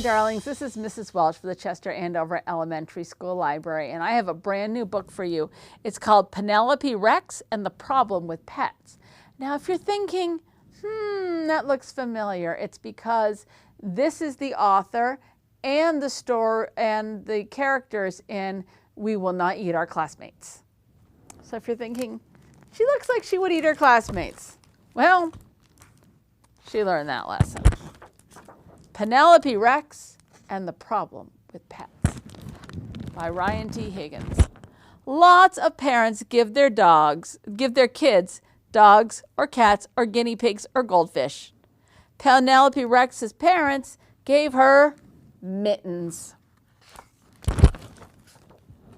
darlings, this is Mrs. Welch for the Chester-Andover Elementary School Library, and I have a brand new book for you. It's called Penelope Rex and the Problem with Pets. Now, if you're thinking, that looks familiar, it's because this is the author and the story and the characters in We Will Not Eat Our Classmates. So if you're thinking, she looks like she would eat her classmates. Well, she learned that lesson. Penelope Rex and the Problem with Pets by Ryan T. Higgins. Lots of parents give their kids dogs or cats or guinea pigs or goldfish. Penelope Rex's parents gave her mittens.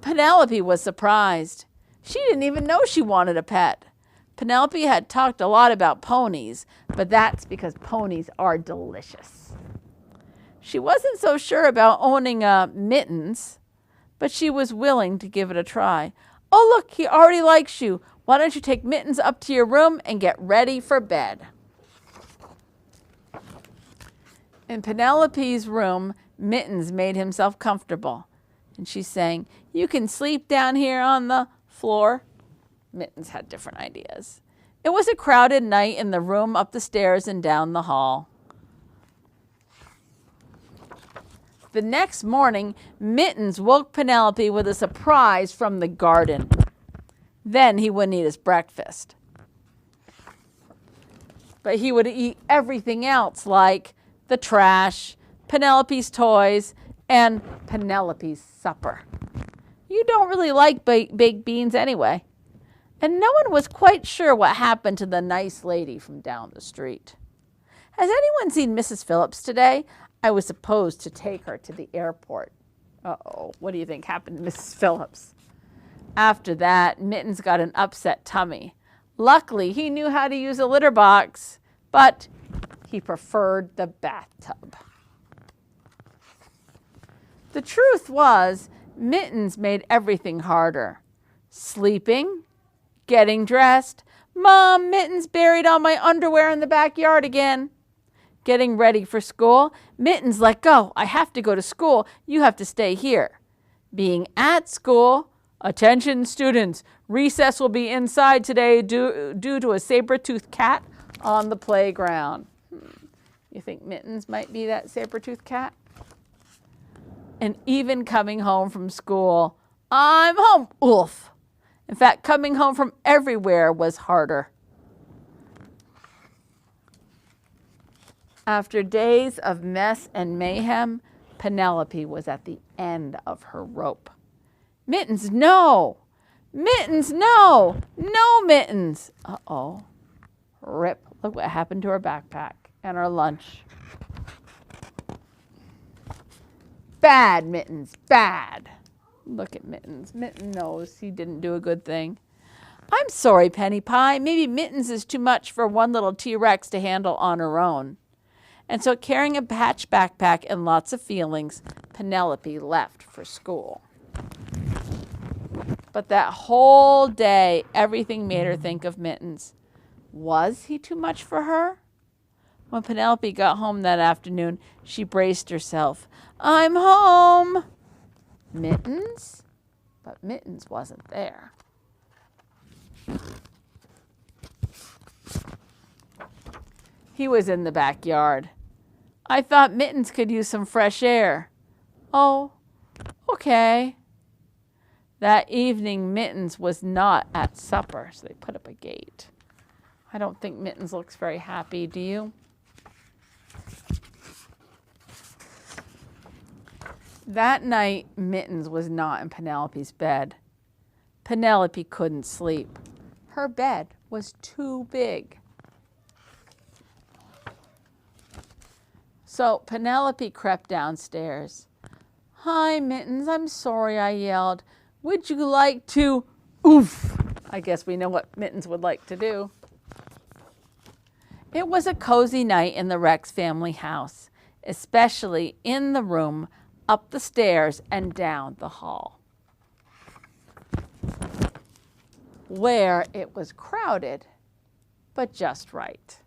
Penelope was surprised. She didn't even know she wanted a pet. Penelope had talked a lot about ponies, but that's because ponies are delicious. She wasn't so sure about owning mittens, but she was willing to give it a try. Oh, look, he already likes you. Why don't you take Mittens up to your room and get ready for bed? In Penelope's room, Mittens made himself comfortable. And she's saying, you can sleep down here on the floor. Mittens had different ideas. It was a crowded night in the room up the stairs and down the hall. The next morning, Mittens woke Penelope with a surprise from the garden. Then he wouldn't eat his breakfast. But he would eat everything else, like the trash, Penelope's toys, and Penelope's supper. You don't really like baked beans anyway. And no one was quite sure what happened to the nice lady from down the street. Has anyone seen Mrs. Phillips today? I was supposed to take her to the airport. Uh-oh, what do you think happened to Mrs. Phillips? After that, Mittens got an upset tummy. Luckily, he knew how to use a litter box, but he preferred the bathtub. The truth was, Mittens made everything harder. Sleeping, getting dressed. Mom, Mittens buried all my underwear in the backyard again. Getting ready for school. Mittens, let go. I have to go to school. You have to stay here. Being at school. Attention students. Recess will be inside today due to a saber-toothed cat on the playground. You think Mittens might be that saber-toothed cat? And even coming home from school. I'm home. Oof. In fact, coming home from everywhere was harder. After days of mess and mayhem, Penelope was at the end of her rope. Mittens, no! Mittens, no! No, Mittens! Uh-oh. Rip. Look what happened to her backpack and her lunch. Bad, Mittens, bad. Look at Mittens. Mittens knows he didn't do a good thing. I'm sorry, Penny Pie. Maybe Mittens is too much for one little T-Rex to handle on her own. And so, carrying a patch backpack and lots of feelings, Penelope left for school. But that whole day, everything made her think of Mittens. Was he too much for her? When Penelope got home that afternoon, she braced herself. I'm home! Mittens? But Mittens wasn't there. He was in the backyard. I thought Mittens could use some fresh air. Oh, okay. That evening, Mittens was not at supper, so they put up a gate. I don't think Mittens looks very happy, do you? That night, Mittens was not in Penelope's bed. Penelope couldn't sleep. Her bed was too big. So Penelope crept downstairs. Hi, Mittens, I'm sorry I yelled. Would you like to, oof? I guess we know what Mittens would like to do. It was a cozy night in the Rex family house, especially in the room, up the stairs, and down the hall, where it was crowded, but just right.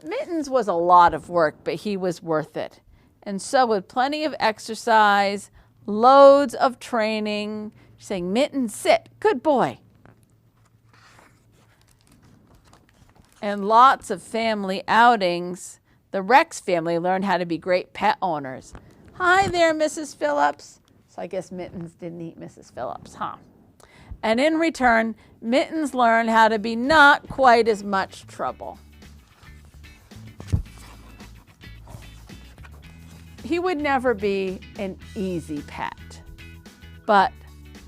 Mittens was a lot of work, but he was worth it. And so with plenty of exercise, loads of training, saying, Mittens, sit, good boy. And lots of family outings, the Rex family learned how to be great pet owners. Hi there, Mrs. Phillips. So I guess Mittens didn't eat Mrs. Phillips, huh? And in return, Mittens learned how to be not quite as much trouble. He would never be an easy pet. But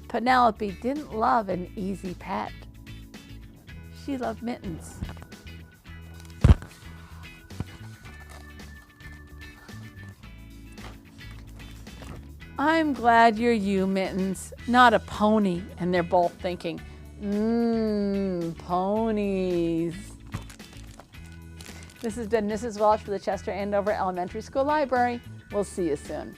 Penelope didn't love an easy pet. She loved Mittens. I'm glad you're you, Mittens, not a pony. And they're both thinking, ponies. This has been Mrs. Welch for the Chester-Andover Elementary School Library. We'll see you soon.